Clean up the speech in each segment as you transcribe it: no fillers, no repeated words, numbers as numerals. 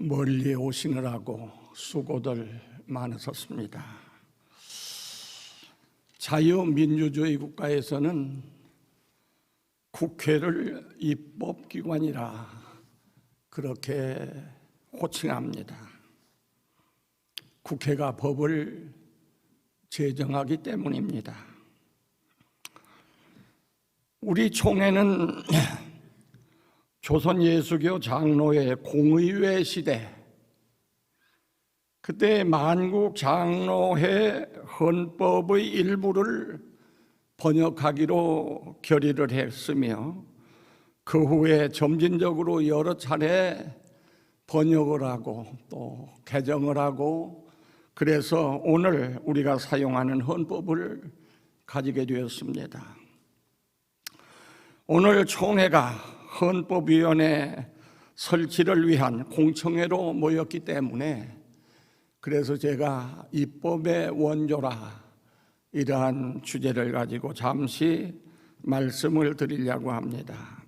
멀리 오시느라고 수고들 많으셨습니다. 자유민주주의 국가에서는 국회를 입법기관이라 그렇게 호칭합니다. 국회가 법을 제정하기 때문입니다. 우리 총회는 조선예수교 장로의 공의회 시대, 그때 만국 장로회 헌법의 일부를 번역하기로 결의를 했으며 그 후에 점진적으로 여러 차례 번역을 하고 또 개정을 하고, 그래서 오늘 우리가 사용하는 헌법을 가지게 되었습니다. 오늘 총회가 헌법위원회 설치를 위한 공청회로 모였기 때문에, 그래서 제가 입법의 원조라 이러한 주제를 가지고 잠시 말씀을 드리려고 합니다.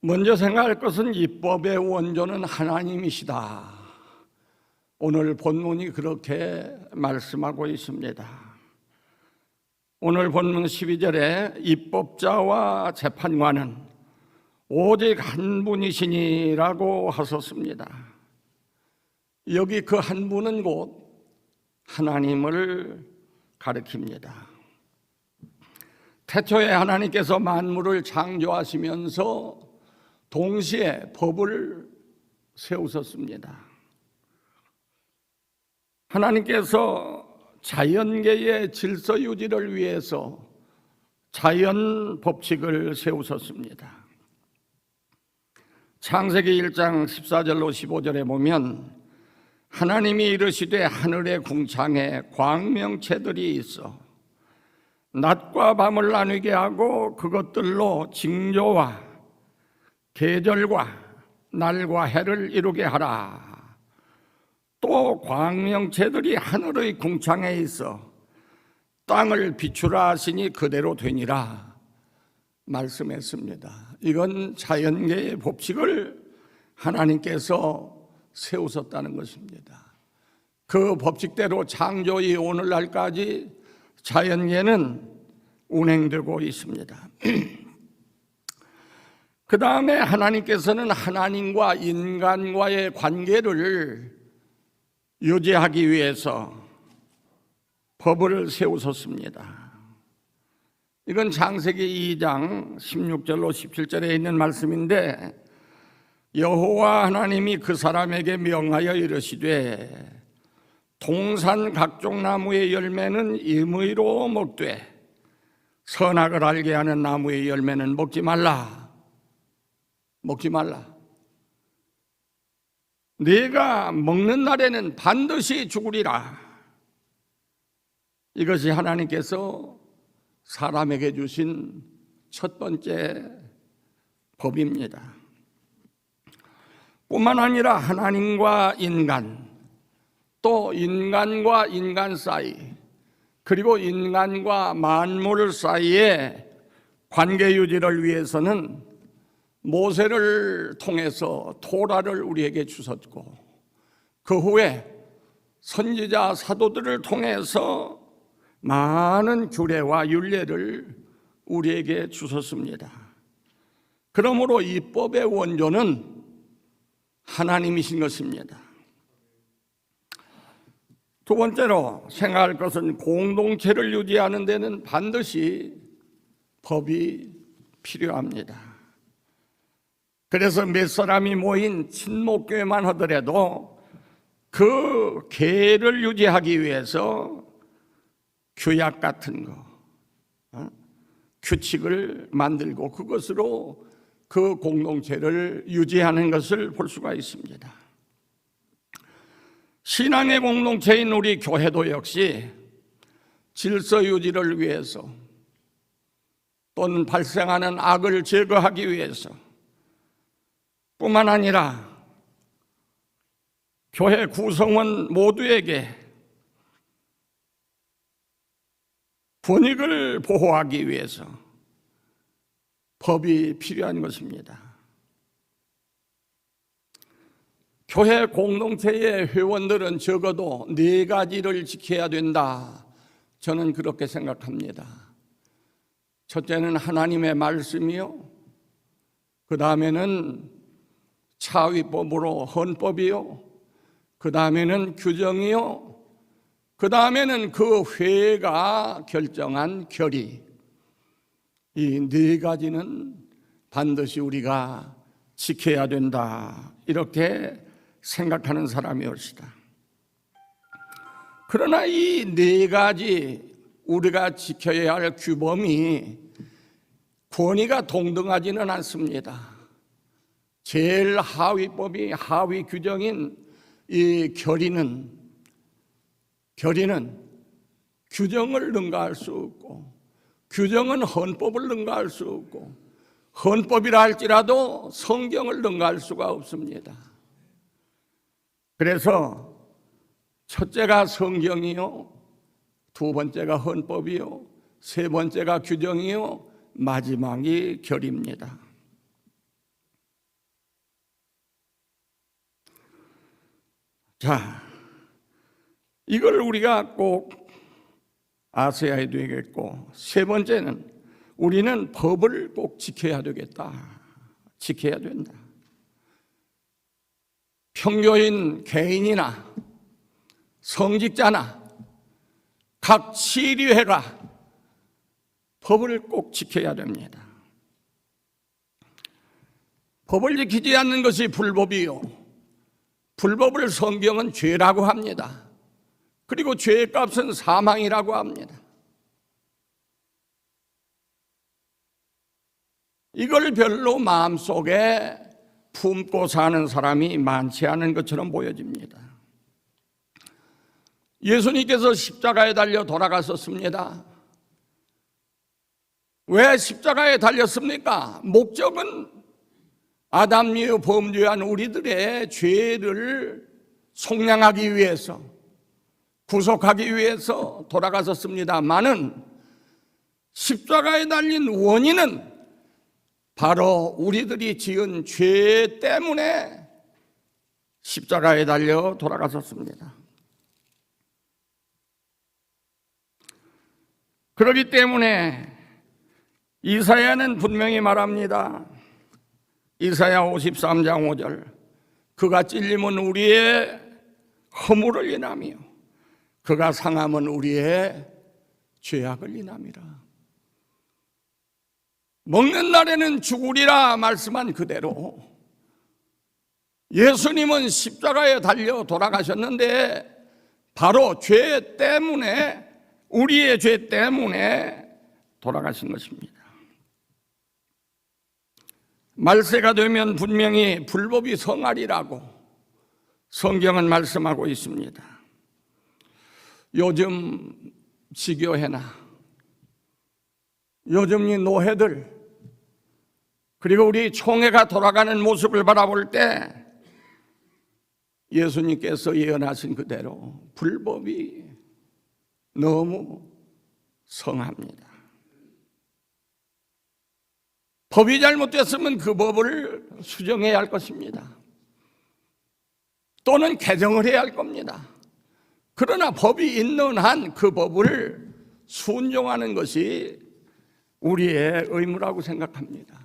먼저 생각할 것은 입법의 원조는 하나님이시다. 오늘 본문이 그렇게 말씀하고 있습니다. 오늘 본문 12절에 입법자와 재판관은 오직 한 분이시니라고 하셨습니다. 여기 그 한 분은 곧 하나님을 가리킵니다. 태초에 하나님께서 만물을 창조하시면서 동시에 법을 세우셨습니다. 하나님께서 자연계의 질서 유지를 위해서 자연 법칙을 세우셨습니다. 창세기 1장 14절로 15절에 보면 하나님이 이르시되 하늘의 궁창에 광명체들이 있어 낮과 밤을 나누게 하고 그것들로 징조와 계절과 날과 해를 이루게 하라. 또 광명체들이 하늘의 궁창에 있어 땅을 비추라 하시니 그대로 되니라 말씀했습니다. 이건 자연계의 법칙을 하나님께서 세우셨다는 것입니다. 그 법칙대로 창조이 오늘날까지 자연계는 운행되고 있습니다. 그 다음에 하나님께서는 하나님과 인간과의 관계를 유지하기 위해서 법을 세우셨습니다. 이건 창세기 2장 16절로 17절에 있는 말씀인데, 여호와 하나님이 그 사람에게 명하여 이르시되 동산 각종 나무의 열매는 임의로 먹되 선악을 알게 하는 나무의 열매는 먹지 말라. 먹지 말라. 네가 먹는 날에는 반드시 죽으리라. 이것이 하나님께서 사람에게 주신 첫 번째 법입니다. 뿐만 아니라 하나님과 인간, 또 인간과 인간 사이, 그리고 인간과 만물 사이의 관계 유지를 위해서는 모세를 통해서 토라를 우리에게 주셨고, 그 후에 선지자 사도들을 통해서 많은 규례와 율례를 우리에게 주셨습니다. 그러므로 입법의 원조는 하나님이신 것입니다. 두 번째로 생각할 것은 공동체를 유지하는 데는 반드시 법이 필요합니다. 그래서 몇 사람이 모인 친목교회만 하더라도 그 계를 유지하기 위해서 규약 같은 거, 규칙을 만들고 그것으로 그 공동체를 유지하는 것을 볼 수가 있습니다. 신앙의 공동체인 우리 교회도 역시 질서 유지를 위해서 또는 발생하는 악을 제거하기 위해서 뿐만 아니라 교회 구성원 모두에게 권익을 보호하기 위해서 법이 필요한 것입니다. 교회 공동체의 회원들은 적어도 4가지를 지켜야 된다. 저는 그렇게 생각합니다. 첫째는 하나님의 말씀이요. 그 다음에는 차위법으로 헌법이요. 그 다음에는 규정이요. 그 다음에는 그 회가 결정한 결의. 이 4가지는 반드시 우리가 지켜야 된다. 이렇게 생각하는 사람이었습니다. 그러나 이 4가지 우리가 지켜야 할 규범이 권위가 동등하지는 않습니다. 제일 하위법이 하위 규정인 이 결의는 규정을 능가할 수 없고, 규정은 헌법을 능가할 수 없고, 헌법이라 할지라도 성경을 능가할 수가 없습니다. 그래서 첫째가 성경이요, 2번째가 헌법이요, 3번째가 규정이요, 마지막이 결의입니다. 자, 이걸 우리가 꼭 아셔야 되겠고, 3번째는 우리는 법을 꼭 지켜야 되겠다. 지켜야 된다. 평교인 개인이나 성직자나 각 시의회가 법을 꼭 지켜야 됩니다. 법을 지키지 않는 것이 불법이요, 불법을 성경은 죄라고 합니다. 그리고 죄의 값은 사망이라고 합니다. 이걸 별로 마음속에 품고 사는 사람이 많지 않은 것처럼 보여집니다. 예수님께서 십자가에 달려 돌아가셨습니다. 왜 십자가에 달렸습니까? 목적은 아담이여 범죄한 우리들의 죄를 속량하기 위해서, 구속하기 위해서 돌아가셨습니다만은 십자가에 달린 원인은 바로 우리들이 지은 죄 때문에 십자가에 달려 돌아가셨습니다. 그렇기 때문에 이사야는 분명히 말합니다. 이사야 53장 5절, 그가 찔림은 우리의 허물을 인하며 그가 상함은 우리의 죄악을 인함이라. 먹는 날에는 죽으리라 말씀한 그대로 예수님은 십자가에 달려 돌아가셨는데 바로 죄 때문에, 우리의 죄 때문에 돌아가신 것입니다. 말세가 되면 분명히 불법이 성하리라고 성경은 말씀하고 있습니다. 요즘 지교회나 요즘 이 노회들, 그리고 우리 총회가 돌아가는 모습을 바라볼 때 예수님께서 예언하신 그대로 불법이 너무 성합니다. 법이 잘못됐으면 그 법을 수정해야 할 것입니다. 또는 개정을 해야 할 겁니다. 그러나 법이 있는 한 그 법을 순종하는 것이 우리의 의무라고 생각합니다.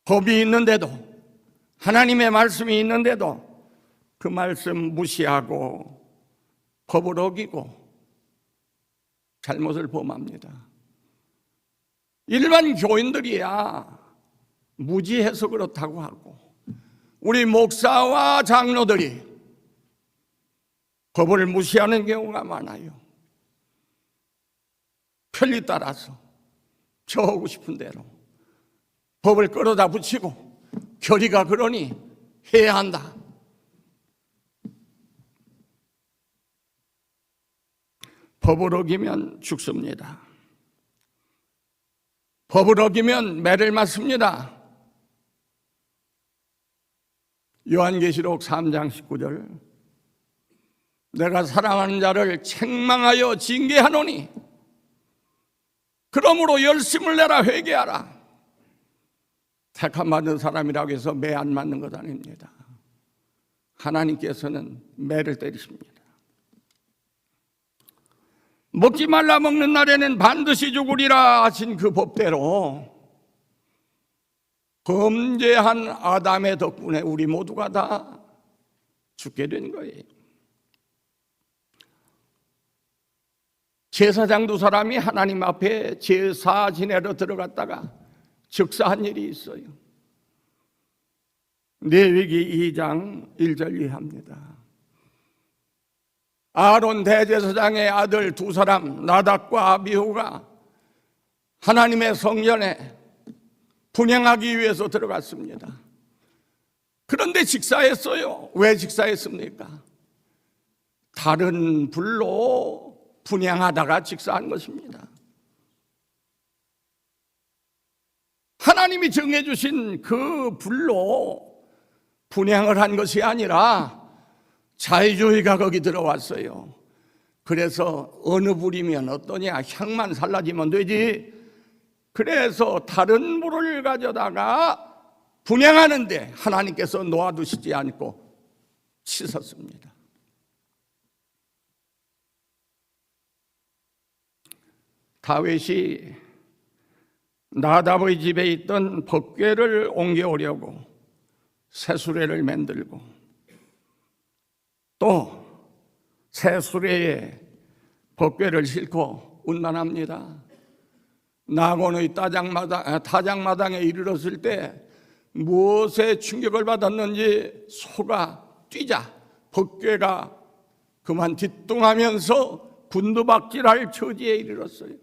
법이 있는데도, 하나님의 말씀이 있는데도 그 말씀 무시하고 법을 어기고 잘못을 범합니다. 일반 교인들이야 무지해서 그렇다고 하고, 우리 목사와 장로들이 법을 무시하는 경우가 많아요. 편리 따라서 저 하고 싶은 대로 법을 끌어다 붙이고, 교리가 그러니 해야 한다. 법을 어기면 죽습니다. 법을 어기면 매를 맞습니다. 요한계시록 3장 19절, 내가 사랑하는 자를 책망하여 징계하노니 그러므로 열심을 내라, 회개하라. 택함 받은 사람이라고 해서 매 안 맞는 것 아닙니다. 하나님께서는 매를 때리십니다. 먹지 말라 먹는 날에는 반드시 죽으리라 하신 그 법대로 범죄한 아담의 덕분에 우리 모두가 다 죽게 된 거예요. 제사장 두 사람이 하나님 앞에 제사 지내러 들어갔다가 즉사한 일이 있어요. 레위기 2장 1절 이하입니다. 아론 대제사장의 아들 두 사람 나답과 아비후가 하나님의 성전에 분향하기 위해서 들어갔습니다. 그런데 직사했어요. 왜 직사했습니까? 다른 불로 분향하다가 직사한 것입니다. 하나님이 정해주신 그 불로 분향을 한 것이 아니라 자유주의가 거기 들어왔어요. 그래서 어느 불이면 어떠냐, 향만 살라지면 되지. 그래서 다른 불을 가져다가 분향하는데 하나님께서 놓아두시지 않고 씻었습니다. 다윗이 나답의 집에 있던 법궤를 옮겨오려고 새수레를 만들고 또 새수레에 법궤를 싣고 운반합니다. 나곤의 타작마당에 이르렀을 때 무엇에 충격을 받았는지 소가 뛰자 법궤가 그만 뒤뚱하면서 gun두박질할 처지에 이르렀어요.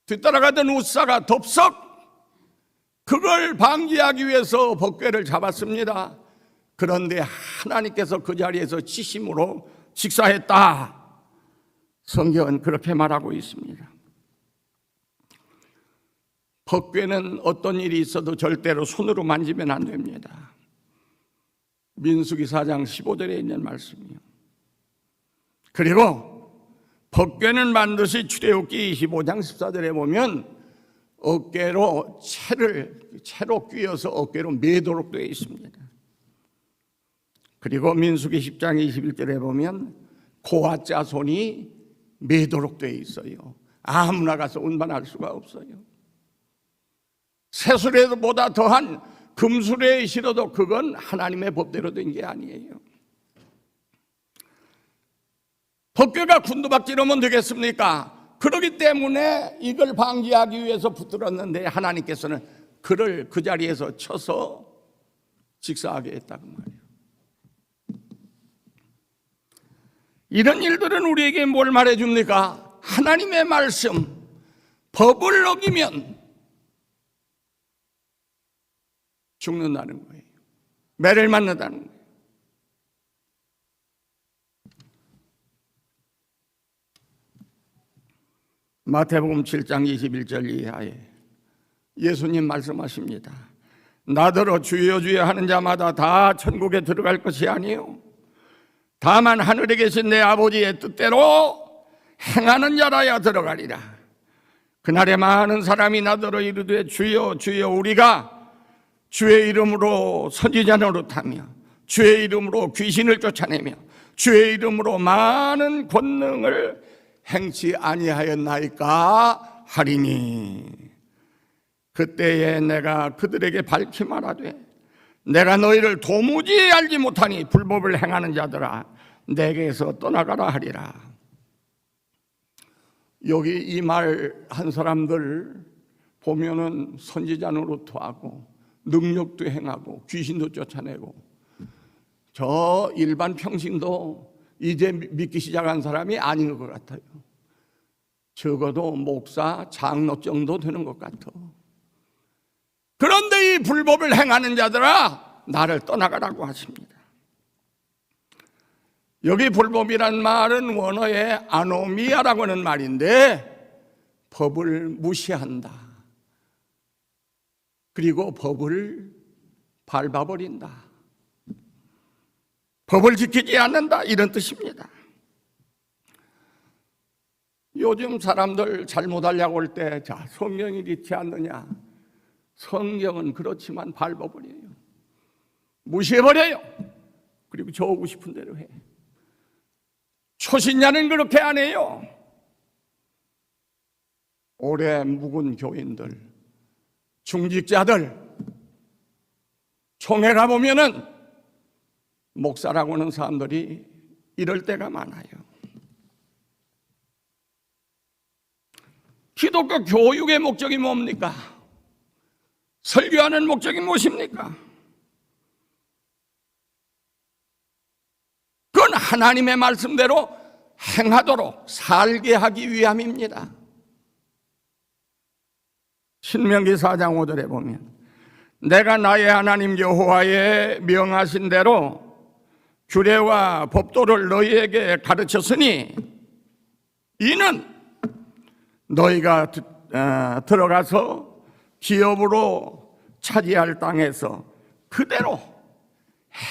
뒤따라가던 우사가 덥석 그걸 방지하기 위해서 법궤를 잡았습니다. 그런데 하나님께서 그 자리에서 치심으로 직사했다. 성경은 그렇게 말하고 있습니다. 법궤는 어떤 일이 있어도 절대로 손으로 만지면 안 됩니다. 민수기 4장 15절에 있는 말씀이요. 그리고 법궤는 반드시 출애굽기 25장 14절에 보면 어깨로 채로 끼어서 어깨로 매도록 되어 있습니다. 그리고 민수기 10장 21절에 보면 고아 자손이 매도록 되어 있어요. 아무나 가서 운반할 수가 없어요. 새수레보다 더한 금수레에 실어도 그건 하나님의 법대로 된 게 아니에요. 법궤가 gun두박질하면 되겠습니까? 그렇기 때문에 이걸 방지하기 위해서 붙들었는데 하나님께서는 그를 그 자리에서 쳐서 직사하게 했다고 말이에요. 이런 일들은 우리에게 뭘 말해줍니까? 하나님의 말씀, 법을 어기면 죽는다는 거예요. 매를 맞는다는 거예요. 마태복음 7장 21절 이하에 예수님 말씀하십니다. 나더러 주여 주여 하는 자마다 다 천국에 들어갈 것이 아니요 다만 하늘에 계신 내 아버지의 뜻대로 행하는 자라야 들어가리라. 그날에 많은 사람이 나더러 이르되 주여 주여 우리가 주의 이름으로 선지자 노릇하며 주의 이름으로 귀신을 쫓아내며 주의 이름으로 많은 권능을 행치 아니하였나이까 하리니 그때에 내가 그들에게 밝히 말하되 내가 너희를 도무지 알지 못하니 불법을 행하는 자들아 내게서 떠나가라 하리라. 여기 이 말 한 사람들 보면은 선지자 노릇도 하고 능력도 행하고 귀신도 쫓아내고 저 일반 평신도 이제 믿기 시작한 사람이 아닌 것 같아요. 적어도 목사, 장로 정도 되는 것 같아. 그런데 이 불법을 행하는 자들아 나를 떠나가라고 하십니다. 여기 불법이란 말은 원어의 아노미아라고 하는 말인데 법을 무시한다. 그리고 법을 밟아버린다. 법을 지키지 않는다 이런 뜻입니다. 요즘 사람들 잘못하려고 할 때 자, 성경이 그렇지 않느냐. 성경은 그렇지만 밟아버려요. 무시해버려요. 그리고 저오고 싶은 대로 해. 초신자는 그렇게 안 해요. 오래 묵은 교인들, 중직자들 총회 가보면은 목사라고 하는 사람들이 이럴 때가 많아요. 기독교 교육의 목적이 뭡니까? 설교하는 목적이 무엇입니까? 그건 하나님의 말씀대로 행하도록 살게 하기 위함입니다. 신명기 4장 5절에 보면 내가 나의 하나님 여호와의 명하신 대로 규례와 법도를 너희에게 가르쳤으니 이는 너희가 들어가서 기업으로 차지할 땅에서 그대로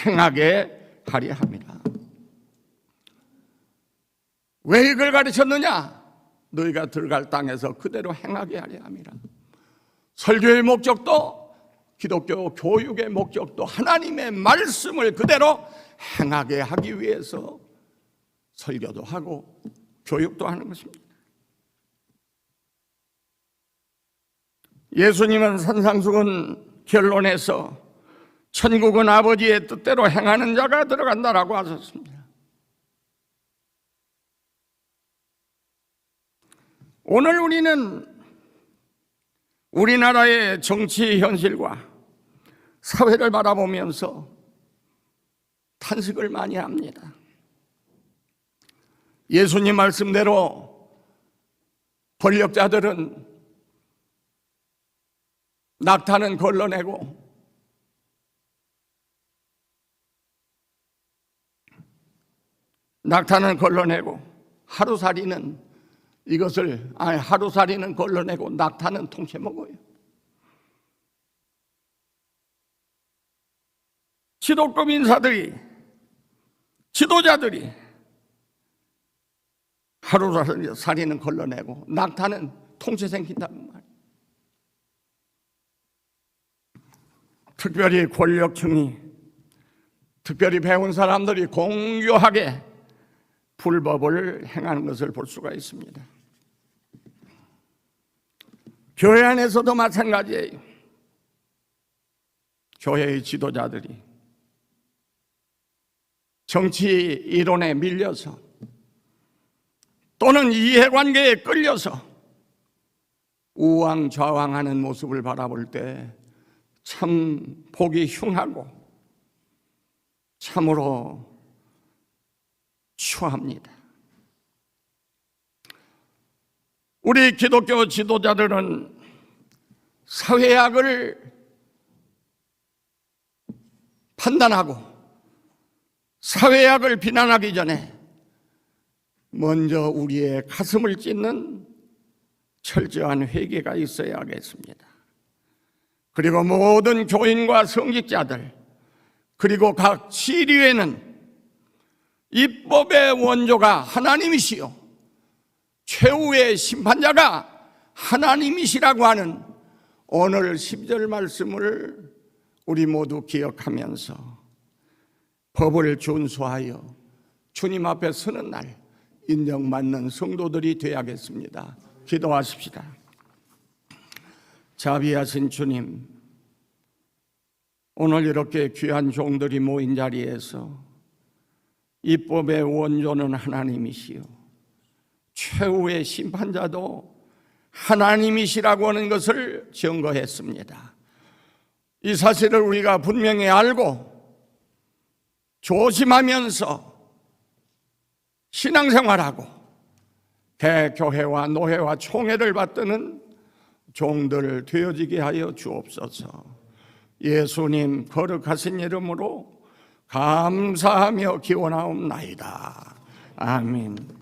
행하게 하려 합니다. 왜 이걸 가르쳤느냐? 너희가 들어갈 땅에서 그대로 행하게 하려 합니다. 설교의 목적도 기독교 교육의 목적도 하나님의 말씀을 그대로 행하게 하기 위해서 설교도 하고 교육도 하는 것입니다. 예수님은 산상수훈 결론에서 천국은 아버지의 뜻대로 행하는 자가 들어간다라고 하셨습니다. 오늘 우리는 우리나라의 정치 현실과 사회를 바라보면서 탄식을 많이 합니다. 예수님 말씀대로 권력자들은 낙타는 걸러내고 하루살이는 걸러내고 낙타는 통째 먹어요. 지도급 인사들이, 지도자들이 하루살이는 걸러내고 낙타는 통째 생긴다고 말이에요. 특별히 권력층이, 특별히 배운 사람들이 공교하게 불법을 행하는 것을 볼 수가 있습니다. 교회 안에서도 마찬가지예요. 교회의 지도자들이 정치 이론에 밀려서 또는 이해관계에 끌려서 우왕좌왕하는 모습을 바라볼 때 참 보기 흉하고 참으로 추합니다. 우리 기독교 지도자들은 사회학을 판단하고 사회학을 비난하기 전에 먼저 우리의 가슴을 찢는 철저한 회개가 있어야겠습니다. 그리고 모든 교인과 성직자들, 그리고 각 시류에는 입법의 원조가 하나님이시요 최후의 심판자가 하나님이시라고 하는 오늘 10절 말씀을 우리 모두 기억하면서 법을 준수하여 주님 앞에 서는 날 인정받는 성도들이 되어야겠습니다. 기도하십시다. 자비하신 주님, 오늘 이렇게 귀한 종들이 모인 자리에서 입법의 원조는 하나님이시요 최후의 심판자도 하나님이시라고 하는 것을 증거했습니다. 이 사실을 우리가 분명히 알고 조심하면서 신앙생활하고 대교회와 노회와 총회를 받드는 종들 되어지게 하여 주옵소서. 예수님 거룩하신 이름으로 감사하며 기원하옵나이다. 아멘.